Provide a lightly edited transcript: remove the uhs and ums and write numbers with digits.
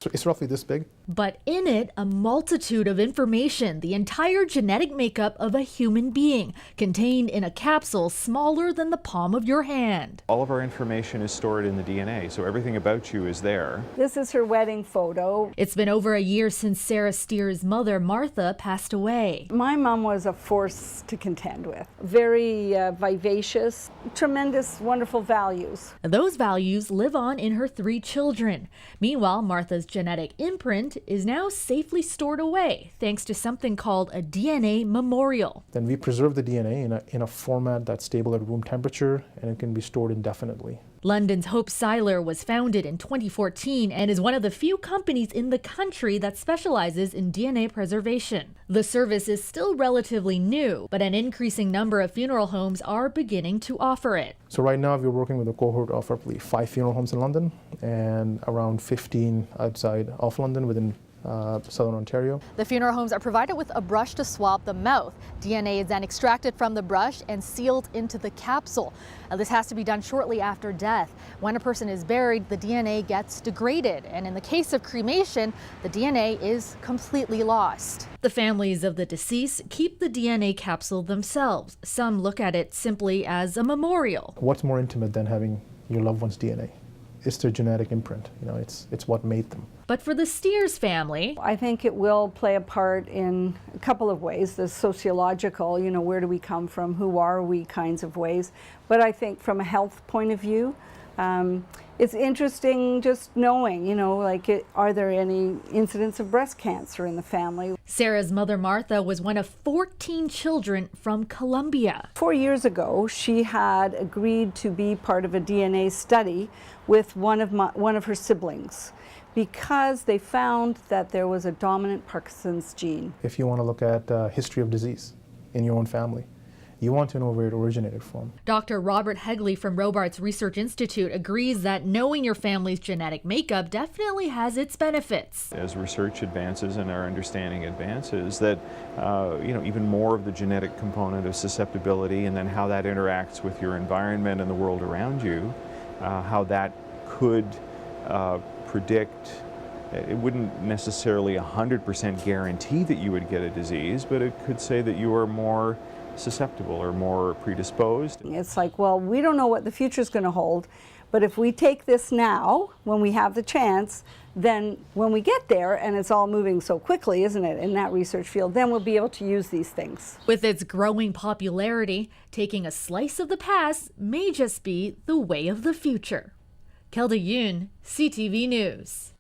So it's roughly this big. But in it, a multitude of information, the entire genetic makeup of a human being, contained in a capsule smaller than the palm of your hand. All of our information is stored in the DNA, so everything about you is there. This is her wedding photo. It's been over a year since Sarah Steer's mother, Martha, passed away. My mom was a force to contend with. Very vivacious, tremendous, wonderful values. Those values live on in her 3 children. Meanwhile, Martha's genetic imprint is now safely stored away thanks to something called a DNA memorial. Then we preserve the DNA in a format that's stable at room temperature, and it can be stored indefinitely. London's Hope Seiler was founded in 2014 and is one of the few companies in the country that specializes in DNA preservation. The service is still relatively new, but an increasing number of funeral homes are beginning to offer it. So right now we're working with a cohort of roughly 5 funeral homes in London and around 15 outside of London within Southern Ontario. The funeral homes are provided with a brush to swab the mouth. DNA is then extracted from the brush and sealed into the capsule. This has to be done shortly after death. When a person is buried, the DNA gets degraded, and in the case of cremation, the DNA is completely lost. The families of the deceased keep the DNA capsule themselves. Some look at it simply as a memorial. What's more intimate than having your loved one's DNA? It's their genetic imprint. It's what made them. But for the Steers family, I think it will play a part in a couple of ways. The sociological, where do we come from, who are we kinds of ways. But I think from a health point of view, it's interesting just knowing, are there any incidents of breast cancer in the family? Sarah's mother, Martha, was one of 14 children from Colombia. 4 years ago, she had agreed to be part of a DNA study with one of her siblings because they found that there was a dominant Parkinson's gene. If you want to look at history of disease in your own family, you want to know where it originated from. Dr. Robert Hegley from Robarts Research Institute agrees that knowing your family's genetic makeup definitely has its benefits. As research advances and our understanding advances, that even more of the genetic component of susceptibility and then how that interacts with your environment and the world around you, how that could predict. It wouldn't necessarily 100% guarantee that you would get a disease, but it could say that you are more susceptible or more predisposed. It's like, well, we don't know what the future is going to hold, but if we take this now, when we have the chance, then when we get there, and it's all moving so quickly, isn't it, in that research field, then we'll be able to use these things. With its growing popularity, taking a slice of the past may just be the way of the future. Kelda, Yuen, CTV News.